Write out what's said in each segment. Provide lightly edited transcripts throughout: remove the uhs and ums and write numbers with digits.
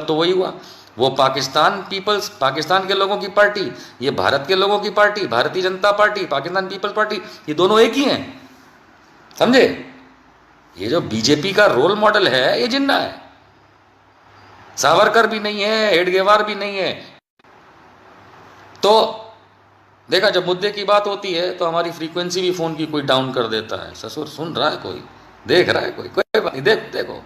तो वही हुआ, वो पाकिस्तान के लोगों की पार्टी, ये भारत के लोगों की party, Bharatiya Janata party, Pakistan peoples party, ये दोनों एक ही हैं, समझे। ये जो बीजेपी का रोल मॉडल है ये जिन्ना है, सावरकर भी नहीं है, हेडगेवार भी नहीं है। तो देखा, जब मुद्दे की बात होती है तो हमारी फ्रीक्वेंसी भी फोन की कोई डाउन कर देता है। ससुर सुन रहा है कोई, देख रहा है कोई, कोई बात नहीं, देखो।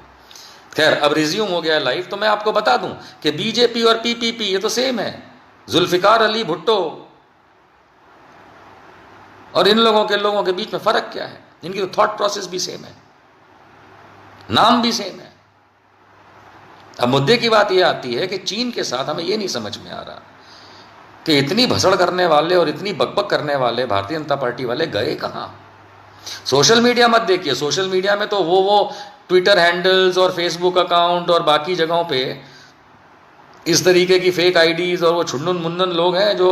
खैर, अब रिज्यूम हो गया लाइव, तो मैं आपको बता दूं कि बीजेपी और पीपीपी ये तो सेम है। जुल्फिकार अली भुट्टो और इन लोगों के बीच में फर्क क्या है? इनकी तो थॉट प्रोसेस भी सेम है, नाम भी सेम है। अब मुद्दे की बात यह आती है कि चीन के साथ हमें यह नहीं समझ में आ रहा कि इतनी भसड़ करने वाले और इतनी बकबक करने वाले भारतीय जनता पार्टी वाले गए कहां। सोशल मीडिया मत देखिए, सोशल मीडिया में तो वो ट्विटर हैंडल्स और फेसबुक अकाउंट और बाकी जगहों पे इस तरीके की फेक आईडीज और वो छुन्नुन मुन्नन लोग हैं जो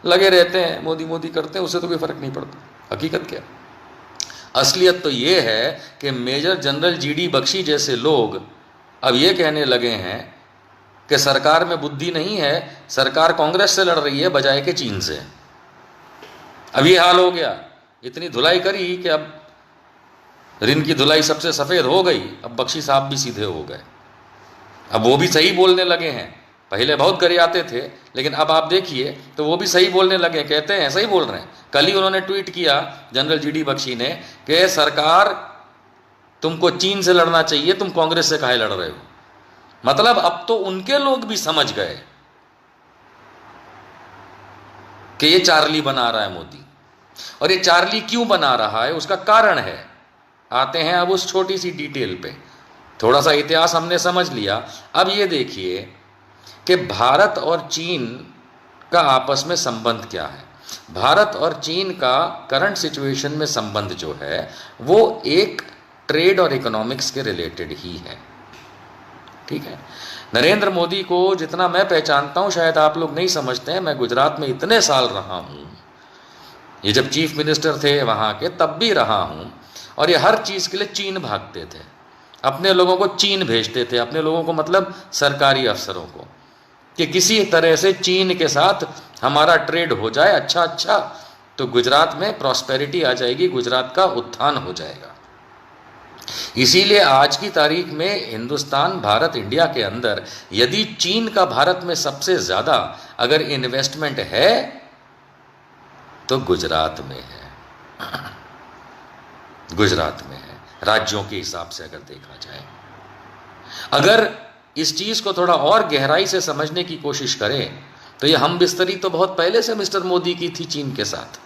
लगे रहते हैं, मोदी मोदी करते हैं, उससे तो कोई फर्क नहीं पड़ता। हकीकत क्या, असलियत तो ये है कि मेजर जनरल जीडी बख्शी जैसे लोग अब ये कहने लगे हैं कि सरकार में बुद्धि नहीं है, सरकार कांग्रेस से लड़ रही है बजाय के चीन से। अब ये हाल हो गया, इतनी धुलाई करी कि अब रिन की धुलाई सबसे सफ़ेद हो गई, अब बख्शी साहब भी सीधे हो गए, अब वो भी सही बोलने लगे हैं। पहले बहुत गरियाते थे, लेकिन अब आप देखिए तो वो भी सही बोलने लगे, कहते हैं सही बोल रहे हैं। कल ही उन्होंने ट्वीट किया जनरल जीडी बख्शी ने कि सरकार तुमको चीन से लड़ना चाहिए, तुम कांग्रेस से काहे लड़ रहे हो। मतलब अब तो उनके लोग भी समझ गए कि ये चार्ली बना रहा है मोदी, और ये चार्ली क्यों बना रहा है उसका कारण है। आते हैं अब उस छोटी सी डिटेल पे। थोड़ा सा इतिहास हमने समझ लिया, अब ये देखिए कि भारत और चीन का आपस में संबंध क्या है। भारत और चीन का करंट सिचुएशन में संबंध जो है वो एक ट्रेड और इकोनॉमिक्स के रिलेटेड ही है, ठीक है। नरेंद्र मोदी को जितना मैं पहचानता हूं शायद आप लोग नहीं समझते हैं, मैं गुजरात में इतने साल रहा हूं, ये जब चीफ मिनिस्टर थे वहां के तब भी रहा हूं, और ये हर चीज़ के लिए चीन भागते थे, अपने लोगों को चीन भेजते थे, अपने लोगों को मतलब सरकारी अफसरों को, कि किसी तरह से चीन के साथ हमारा ट्रेड हो जाए, अच्छा तो गुजरात में प्रॉस्पेरिटी आ जाएगी, गुजरात का उत्थान हो जाएगा। इसीलिए आज की तारीख में हिंदुस्तान, भारत, इंडिया के अंदर यदि चीन का भारत में सबसे ज़्यादा अगर इन्वेस्टमेंट है तो गुजरात में है, गुजरात में है, राज्यों के हिसाब से अगर देखा जाए। अगर इस चीज़ को थोड़ा और गहराई से समझने की कोशिश करें तो ये हम बिस्तरी तो बहुत पहले से मिस्टर मोदी की थी चीन के साथ।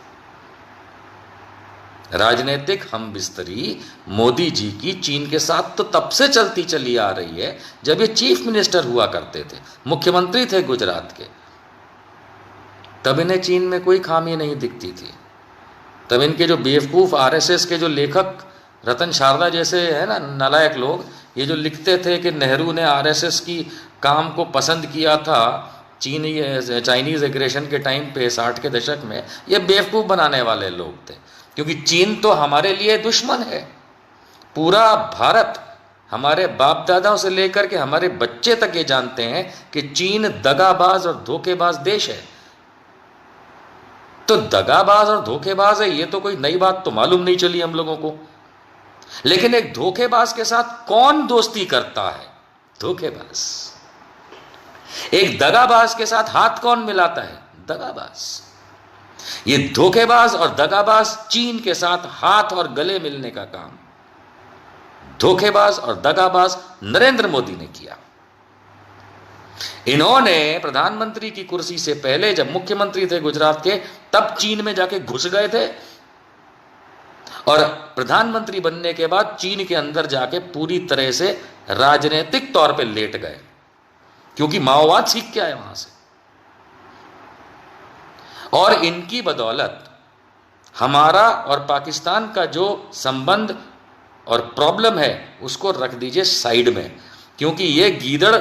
राजनीतिक हम बिस्तरी मोदी जी की चीन के साथ तो तब से चलती चली आ रही है जब ये चीफ मिनिस्टर हुआ करते थे, मुख्यमंत्री थे गुजरात के, तब इन्हें चीन में कोई खामी नहीं दिखती थी। तब इनके जो बेवकूफ़ आरएसएस के जो लेखक रतन शारदा जैसे है ना नालायक लोग, ये जो लिखते थे कि नेहरू ने आरएसएस की काम को पसंद किया था चाइनीज़ एग्रेशन के टाइम पे 60 के दशक में, ये बेवकूफ़ बनाने वाले लोग थे, क्योंकि चीन तो हमारे लिए दुश्मन है। पूरा भारत, हमारे बाप दादाओं से लेकर के हमारे बच्चे तक ये जानते हैं कि चीन दगाबाज और धोखेबाज देश है। तो दगाबाज और धोखेबाज है, ये तो कोई नई बात तो मालूम नहीं चली हम लोगों को। लेकिन एक धोखेबाज के साथ कौन दोस्ती करता है? धोखेबाज। एक दगाबाज के साथ हाथ कौन मिलाता है? दगाबाज। ये धोखेबाज और दगाबाज चीन के साथ हाथ और गले मिलने का काम धोखेबाज और दगाबाज नरेंद्र मोदी ने किया। इन्होंने प्रधानमंत्री की कुर्सी से पहले जब मुख्यमंत्री थे गुजरात के, तब चीन में जाके घुस गए थे, और प्रधानमंत्री बनने के बाद चीन के अंदर जाके पूरी तरह से राजनीतिक तौर पे लेट गए, क्योंकि माओवाद सीख के आए वहां से। और इनकी बदौलत हमारा और पाकिस्तान का जो संबंध और प्रॉब्लम है उसको रख दीजिए साइड में, क्योंकि ये गीदड़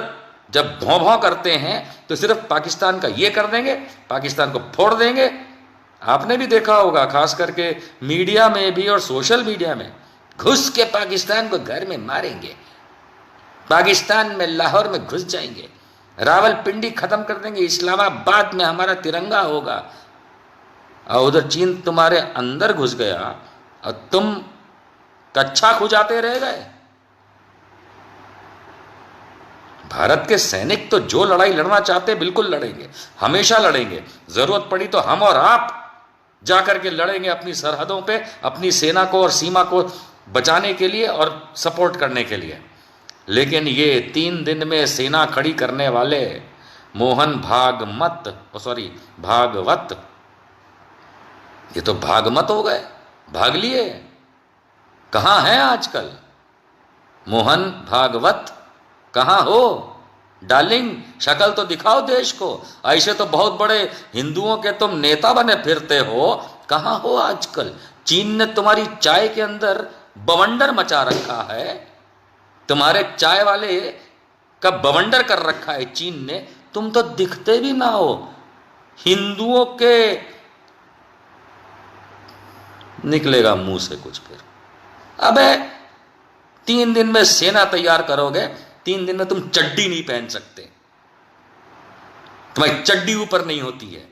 जब भौं भौं करते हैं तो सिर्फ पाकिस्तान का ये कर देंगे, पाकिस्तान को फोड़ देंगे। आपने भी देखा होगा, खास करके मीडिया में भी और सोशल मीडिया में, घुस के पाकिस्तान को घर में मारेंगे, पाकिस्तान में लाहौर में घुस जाएंगे, रावलपिंडी खत्म कर देंगे, इस्लामाबाद में हमारा तिरंगा होगा। और उधर चीन तुम्हारे अंदर घुस गया और तुम कच्छा खुजाते रह गए। भारत के सैनिक तो जो लड़ाई लड़ना चाहते बिल्कुल लड़ेंगे, हमेशा लड़ेंगे। जरूरत पड़ी तो हम और आप जाकर के लड़ेंगे अपनी सरहदों पे, अपनी सेना को और सीमा को बचाने के लिए और सपोर्ट करने के लिए। लेकिन ये 3 दिन में सेना खड़ी करने वाले मोहन भागवत, ये तो भागमत हो गए, भाग लिए। कहां हैं आजकल मोहन भागवत? कहां हो डार्लिंग? शक्ल तो दिखाओ देश को। ऐसे तो बहुत बड़े हिंदुओं के तुम नेता बने फिरते हो, कहां हो आजकल? चीन ने तुम्हारी चाय के अंदर बवंडर मचा रखा है, तुम्हारे चाय वाले का बवंडर कर रखा है चीन ने। तुम तो दिखते भी ना हो। हिंदुओं के निकलेगा मुंह से कुछ फिर। अबे 3 दिन में सेना तैयार करोगे, 3 दिन में तुम चड्डी नहीं पहन सकते, तुम्हारी चड्डी ऊपर नहीं होती है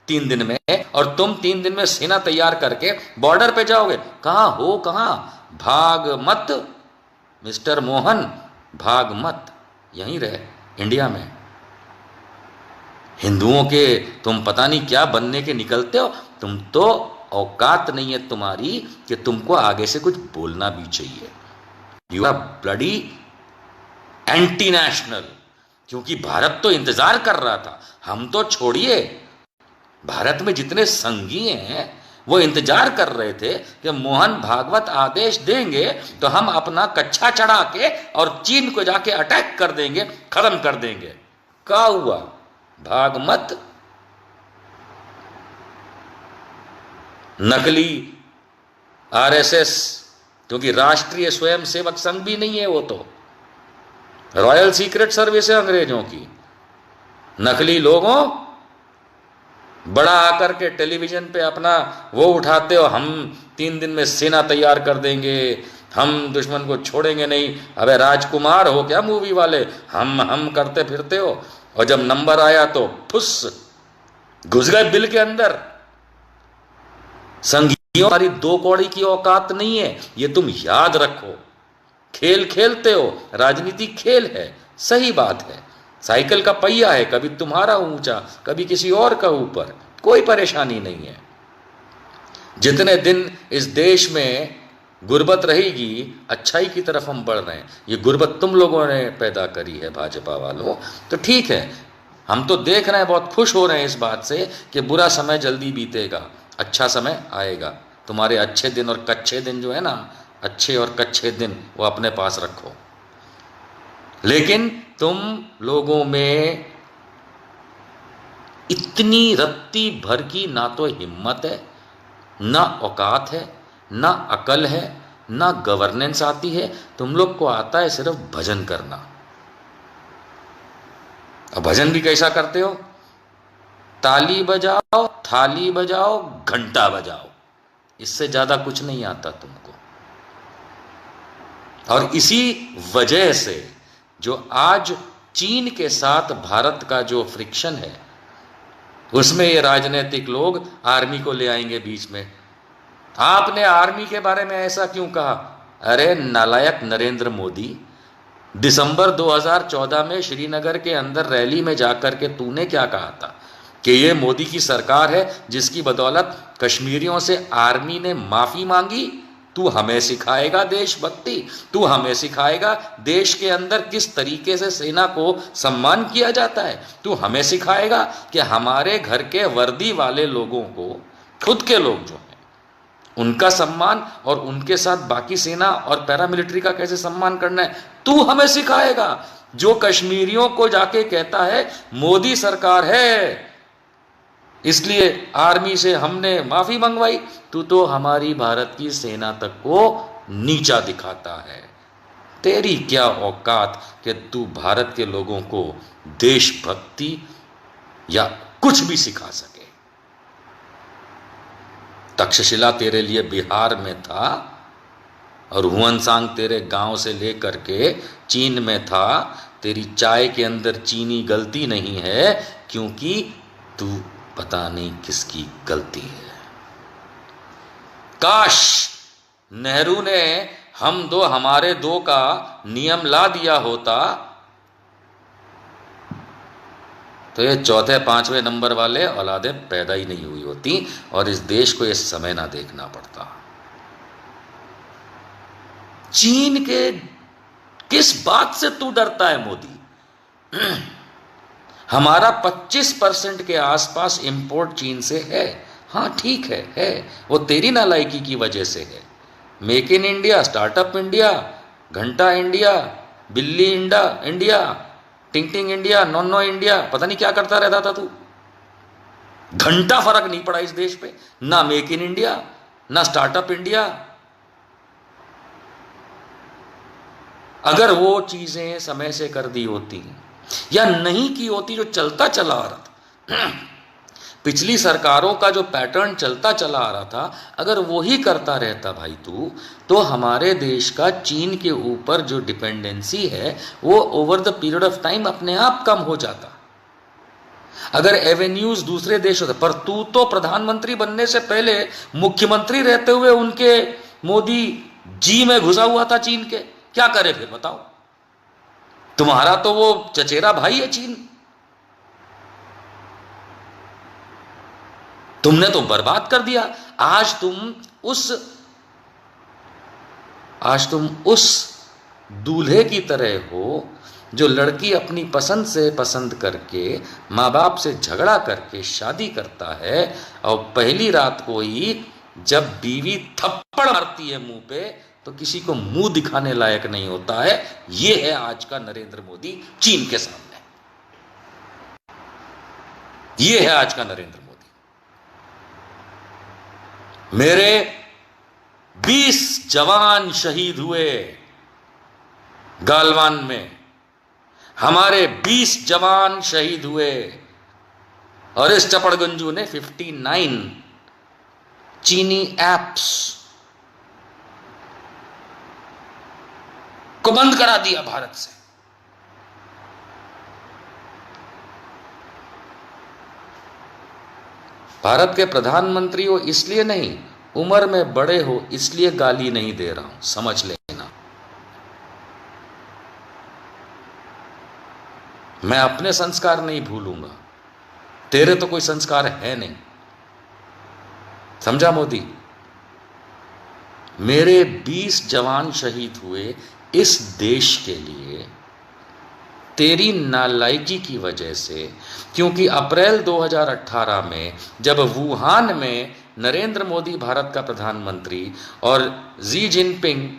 3 दिन में, और तुम 3 दिन में सेना तैयार करके बॉर्डर पे जाओगे। कहां हो? कहां? भाग मत मिस्टर मोहन, भाग मत, यहीं रहे इंडिया में। हिंदुओं के तुम पता नहीं क्या बनने के निकलते हो। तुम तो औकात नहीं है तुम्हारी कि तुमको आगे से कुछ बोलना भी चाहिए। You are bloody anti national. क्योंकि भारत तो इंतजार कर रहा था, हम तो छोड़िए, भारत में जितने संघीय हैं वो इंतजार कर रहे थे कि मोहन भागवत आदेश देंगे तो हम अपना कच्छा चढ़ा के और चीन को जाके अटैक कर देंगे, खत्म कर देंगे। क्या हुआ? भागमत नकली आरएसएस, क्योंकि राष्ट्रीय स्वयंसेवक संघ भी नहीं है, वो तो रॉयल सीक्रेट सर्विस है अंग्रेजों की। नकली लोगों बड़ा आकर के टेलीविजन पे अपना वो उठाते हो, हम 3 दिन में सेना तैयार कर देंगे, हम दुश्मन को छोड़ेंगे नहीं। अबे राजकुमार हो क्या मूवी वाले? हम करते फिरते हो, और जब नंबर आया तो फुस घुस गए बिल के अंदर। संघियों हमारी 2 कौड़ी की औकात नहीं है, ये तुम याद रखो। खेल खेलते हो, राजनीति खेल है, सही बात है। साइकिल का पहिया है, कभी तुम्हारा ऊंचा कभी किसी और का ऊपर, कोई परेशानी नहीं है। जितने दिन इस देश में गुर्बत रहेगी, अच्छाई की तरफ हम बढ़ रहे हैं। ये गुर्बत तुम लोगों ने पैदा करी है भाजपा वालों, तो ठीक है, हम तो देख रहे हैं, बहुत खुश हो रहे हैं इस बात से कि बुरा समय जल्दी बीतेगा, अच्छा समय आएगा। तुम्हारे अच्छे दिन और कच्चे दिन जो है ना, अच्छे और कच्चे दिन वो अपने पास रखो। लेकिन तुम लोगों में इतनी रत्ती भर की ना तो हिम्मत है, ना औकात है, ना अकल है, ना गवर्नेंस आती है। तुम लोग को आता है सिर्फ भजन करना। अब भजन भी कैसा करते हो? ताली बजाओ, थाली बजाओ, घंटा बजाओ, इससे ज्यादा कुछ नहीं आता तुमको। और इसी वजह से जो आज चीन के साथ भारत का जो फ्रिक्शन है, उसमें ये राजनीतिक लोग आर्मी को ले आएंगे बीच में। आपने आर्मी के बारे में ऐसा क्यों कहा? अरे नालायक नरेंद्र मोदी, दिसंबर 2014 में श्रीनगर के अंदर रैली में जाकर के तूने क्या कहा था कि ये मोदी की सरकार है जिसकी बदौलत कश्मीरियों से आर्मी ने माफी मांगी। तू हमें सिखाएगा देशभक्ति, तू हमें सिखाएगा देश के अंदर किस तरीके से सेना को सम्मान किया जाता है, तू हमें सिखाएगा कि हमारे घर के वर्दी वाले लोगों को, खुद के लोग जो हैं, उनका सम्मान और उनके साथ बाकी सेना और पैरामिलिट्री का कैसे सम्मान करना है, तू हमें सिखाएगा। जो कश्मीरियों को जाके कहता है मोदी सरकार है इसलिए आर्मी से हमने माफी मंगवाई, तू तो हमारी भारत की सेना तक को नीचा दिखाता है। तेरी क्या औकात कि तू भारत के लोगों को देशभक्ति या कुछ भी सिखा सके। तक्षशिला तेरे लिए बिहार में था और हुआनसांग तेरे गांव से लेकर के चीन में था। तेरी चाय के अंदर चीनी गलती नहीं है, क्योंकि तू पता नहीं किसकी गलती है। काश नेहरू ने हम दो हमारे दो का नियम ला दिया होता तो ये चौथे पांचवें नंबर वाले औलादें पैदा ही नहीं हुई होती और इस देश को इस समय ना देखना पड़ता। चीन के किस बात से तू डरता है मोदी? हमारा 25% के आसपास इंपोर्ट चीन से है। हाँ ठीक है, वो तेरी नालायकी की वजह से है। Make in India, startup India, घंटा इंडिया, बिल्ली इंडिया, टिंग टिंग इंडिया, नॉनो इंडिया, पता नहीं क्या करता रहता था तू। घंटा फर्क नहीं पड़ा इस देश पे, ना मेक इन इंडिया, ना स्टार्टअप इंडिया। अगर वो चीजें समय से कर दी होती या नहीं की होती जो चलता चला आ रहा था, पिछली सरकारों का जो पैटर्न चलता चला आ रहा था, अगर वही करता रहता भाई तू, तो हमारे देश का चीन के ऊपर जो डिपेंडेंसी है वो over the period of time अपने आप कम हो जाता। अगर एवेन्यूज दूसरे देशों से, पर तू तो प्रधानमंत्री बनने से पहले मुख्यमंत्री रहते हुए उनके मोदी जी में घुसा हुआ था चीन के। क्या करे फिर बताओ? तुम्हारा तो वो चचेरा भाई है चीन। तुमने तो बर्बाद कर दिया। आज तुम उस दूल्हे की तरह हो जो लड़की अपनी पसंद से पसंद करके माँ बाप से झगड़ा करके शादी करता है और पहली रात को ही जब बीवी थप्पड़ मारती है मुंह पे तो किसी को मुंह दिखाने लायक नहीं होता है। यह है आज का नरेंद्र मोदी चीन के सामने। यह है आज का नरेंद्र मोदी। मेरे 20 जवान शहीद हुए गालवान में, हमारे 20 जवान शहीद हुए और इस चपड़गंजू ने 59 चीनी एप्स को बंद करा दिया भारत से। भारत के प्रधानमंत्री हो इसलिए नहीं, उम्र में बड़े हो इसलिए गाली नहीं दे रहा हूं, समझ लेना। मैं अपने संस्कार नहीं भूलूंगा, तेरे तो कोई संस्कार है नहीं, समझा मोदी? मेरे 20 जवान शहीद हुए इस देश के लिए तेरी नालायकी की वजह से, क्योंकि अप्रैल 2018 में जब वुहान में नरेंद्र मोदी भारत का प्रधानमंत्री और जी जिनपिंग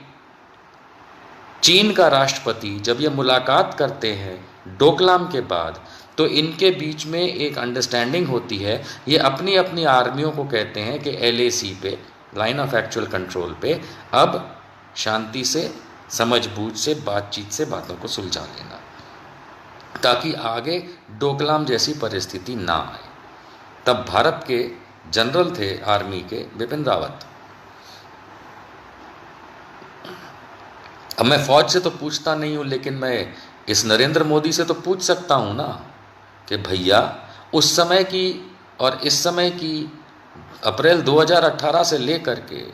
चीन का राष्ट्रपति जब ये मुलाकात करते हैं डोकलाम के बाद, तो इनके बीच में एक अंडरस्टैंडिंग होती है। ये अपनी अपनी आर्मियों को कहते हैं कि LAC पे, लाइन ऑफ एक्चुअल कंट्रोल पे, अब शांति से, समझबूझ से, बातचीत से बातों को सुलझा लेना, ताकि आगे डोकलाम जैसी परिस्थिति ना आए। तब भारत के जनरल थे आर्मी के बिपिन रावत। अब मैं फौज से तो पूछता नहीं हूं, लेकिन मैं इस नरेंद्र मोदी से तो पूछ सकता हूं ना कि भैया उस समय की और इस समय की, अप्रैल 2018 से लेकर के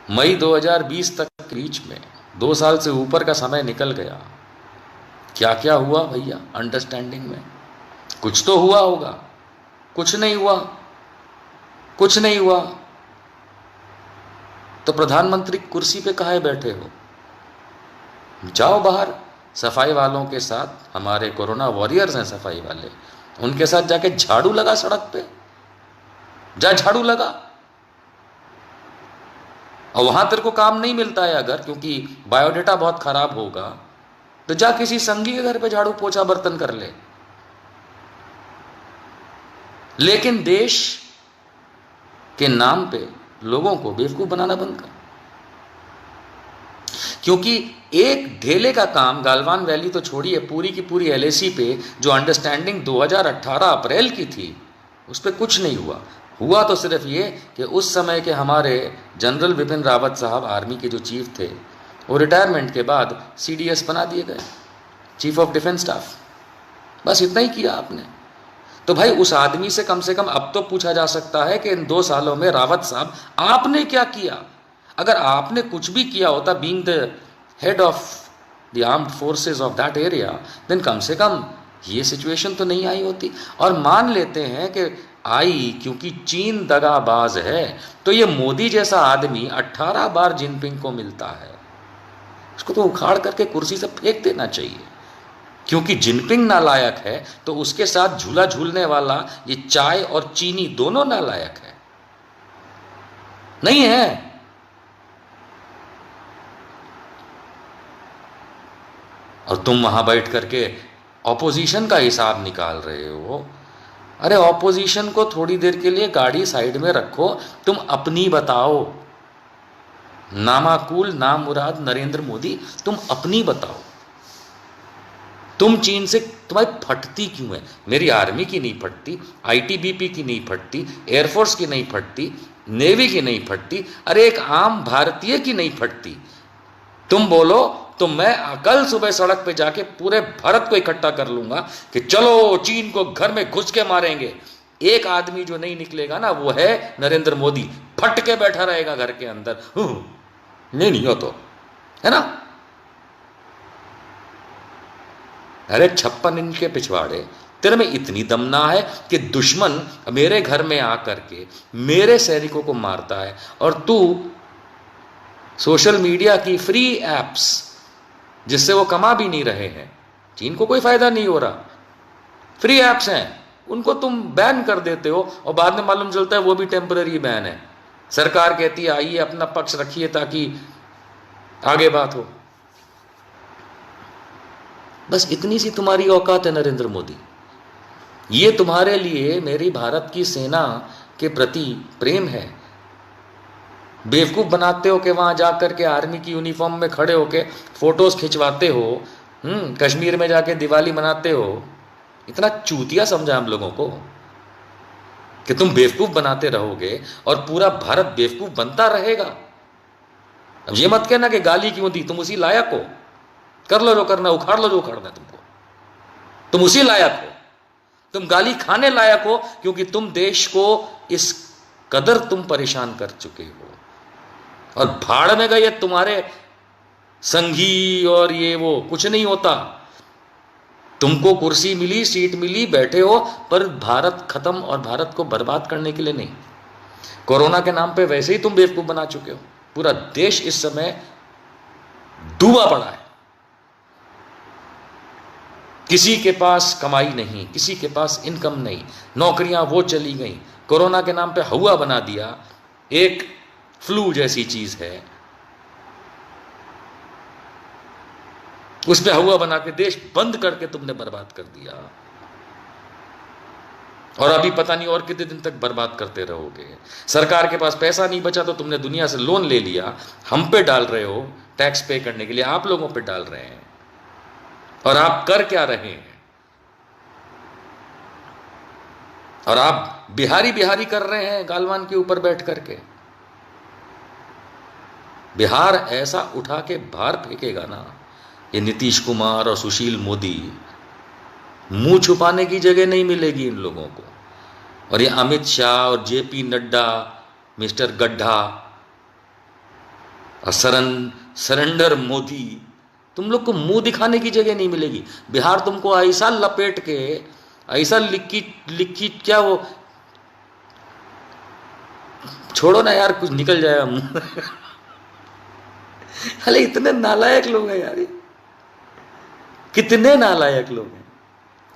मई 2020 तक के बीच में 2 साल से ऊपर का समय निकल गया, क्या क्या हुआ भैया अंडरस्टैंडिंग में? कुछ तो हुआ होगा। कुछ नहीं हुआ, कुछ नहीं हुआ तो प्रधानमंत्री कुर्सी पे काहे बैठे हो? जाओ बाहर सफाई वालों के साथ, हमारे कोरोना वॉरियर्स हैं सफाई वाले, उनके साथ जाके झाड़ू लगा, सड़क पे जा झाड़ू लगा। और वहां तेरे को काम नहीं मिलता है अगर, क्योंकि बायोडेटा बहुत खराब होगा, तो जा किसी संगी के घर पे झाड़ू पोछा बर्तन कर ले। लेकिन देश के नाम पे लोगों को बेवकूफ बनाना बंद कर, क्योंकि एक ढेले का काम गालवान वैली तो छोड़िए, पूरी की पूरी LAC पे जो अंडरस्टैंडिंग 2018 अप्रैल की थी उस पर कुछ नहीं हुआ। हुआ तो सिर्फ ये कि उस समय के हमारे जनरल बिपिन रावत साहब आर्मी के जो चीफ थे, वो रिटायरमेंट के बाद CDS बना दिए गए, चीफ ऑफ डिफेंस स्टाफ। बस इतना ही किया आपने। तो भाई उस आदमी से कम अब तो पूछा जा सकता है कि इन 2 सालों में रावत साहब आपने क्या किया। अगर आपने कुछ भी किया होता being the head of the armed forces of that area, then कम से कम ये सिचुएशन तो नहीं आई होती। और मान लेते हैं कि आई, क्योंकि चीन दगाबाज है, तो ये मोदी जैसा आदमी 18 बार जिनपिंग को मिलता है, उसको तो उखाड़ करके कुर्सी से फेंक देना चाहिए। क्योंकि जिनपिंग नालायक है तो उसके साथ झूला झूलने वाला ये चाय और चीनी दोनों नालायक है, नहीं है? और तुम वहां बैठ करके ऑपोजिशन का हिसाब निकाल रहे हो। अरे ऑपोजिशन को थोड़ी देर के लिए गाड़ी साइड में रखो, तुम अपनी बताओ। नामाकुल नामुराद नरेंद्र मोदी, तुम अपनी बताओ। तुम चीन से तुम्हारी फटती क्यों है? मेरी आर्मी की नहीं फटती, ITBP की नहीं फटती, एयरफोर्स की नहीं फटती, नेवी की नहीं फटती, अरे एक आम भारतीय की नहीं फटती। तुम बोलो तो मैं कल सुबह सड़क पे जाके पूरे भारत को इकट्ठा कर लूंगा कि चलो चीन को घर में घुस के मारेंगे। एक आदमी जो नहीं निकलेगा ना, वो है नरेंद्र मोदी। फट के बैठा रहेगा घर के अंदर, नहीं हो तो, है ना? अरे 56 इंच के पिछवाड़े, तेरे में इतनी दम ना है कि दुश्मन मेरे घर में आकर के मेरे सैनिकों को मारता है, और तू सोशल मीडिया की फ्री एप्स जिससे वो कमा भी नहीं रहे हैं, चीन को कोई फायदा नहीं हो रहा, फ्री एप्स हैं, उनको तुम बैन कर देते हो और बाद में मालूम चलता है वो भी टेम्पररी बैन है। सरकार कहती है आइए अपना पक्ष रखिए ताकि आगे बात हो। बस इतनी सी तुम्हारी औकात है नरेंद्र मोदी। ये तुम्हारे लिए मेरी भारत की सेना के प्रति प्रेम है। बेवकूफ बनाते हो कि वहां जाकर के आर्मी की यूनिफॉर्म में खड़े होके फोटोज खिंचवाते हो, कश्मीर में जाके दिवाली मनाते हो। इतना चूतिया समझा हम लोगों को कि तुम बेवकूफ बनाते रहोगे और पूरा भारत बेवकूफ बनता रहेगा। अब ये मत कहना कि गाली क्यों दी, तुम उसी लायक हो, कर लो जो करना, उखाड़ लो जो उखाड़ना है तुमको, तुम उसी लायक हो। तुम गाली खाने लायक हो क्योंकि तुम देश को इस कदर तुम परेशान कर चुके हो। और भाड़ में गए तुम्हारे संघी और ये वो, कुछ नहीं होता। तुमको कुर्सी मिली, सीट मिली, बैठे हो, पर भारत खत्म और भारत को बर्बाद करने के लिए नहीं। कोरोना के नाम पे वैसे ही तुम बेवकूफ बना चुके हो। पूरा देश इस समय डूबा पड़ा है। किसी के पास कमाई नहीं, किसी के पास इनकम नहीं, नौकरियां वो चली गई। कोरोना के नाम पे हुआ बना दिया, एक फ्लू जैसी चीज है, उस पे हुआ बना के देश बंद करके तुमने बर्बाद कर दिया। और अभी पता नहीं और कितने दिन तक बर्बाद करते रहोगे। सरकार के पास पैसा नहीं बचा तो तुमने दुनिया से लोन ले लिया, हम पे डाल रहे हो, टैक्स पे करने के लिए आप लोगों पे डाल रहे हैं। और आप कर क्या रहे हैं? और आप बिहारी बिहारी कर रहे हैं गालवान के ऊपर बैठ करके। बिहार ऐसा उठा के बाहर फेंकेगा ना, ये नीतीश कुमार और सुशील मोदी, मुंह छुपाने की जगह नहीं मिलेगी इन लोगों को। और ये अमित शाह और JP नड्डा, मिस्टर गड्ढा और सरेंडर मोदी, तुम लोग को मुंह दिखाने की जगह नहीं मिलेगी। बिहार तुमको ऐसा लपेट के, ऐसा लिक्की क्या वो, छोड़ो ना यार, कुछ निकल जाएगा मुंह। अरे इतने नालायक लोग हैं यार, कितने नालायक लोग हैं,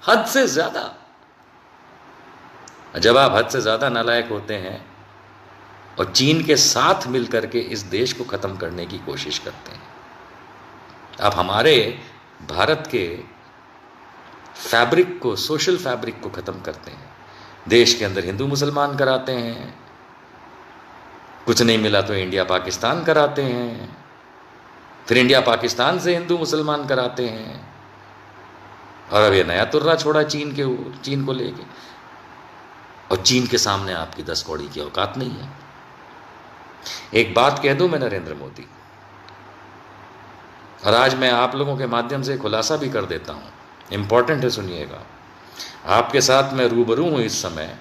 हद से ज्यादा। जब आप हद से ज्यादा नालायक होते हैं और चीन के साथ मिलकर के इस देश को खत्म करने की कोशिश करते हैं, आप हमारे भारत के फैब्रिक को, सोशल फैब्रिक को खत्म करते हैं। देश के अंदर हिंदू मुसलमान कराते हैं, कुछ नहीं मिला तो इंडिया पाकिस्तान कराते हैं, फिर इंडिया पाकिस्तान से हिंदू मुसलमान कराते हैं, और अब ये नया तुर्रा छोड़ा चीन को लेके। और चीन के सामने आपकी 10 कौड़ी की औकात नहीं है। एक बात कह दूं मैं नरेंद्र मोदी, और आज मैं आप लोगों के माध्यम से खुलासा भी कर देता हूँ, इम्पॉर्टेंट है, सुनिएगा। आपके साथ मैं रूबरू हूँ इस समय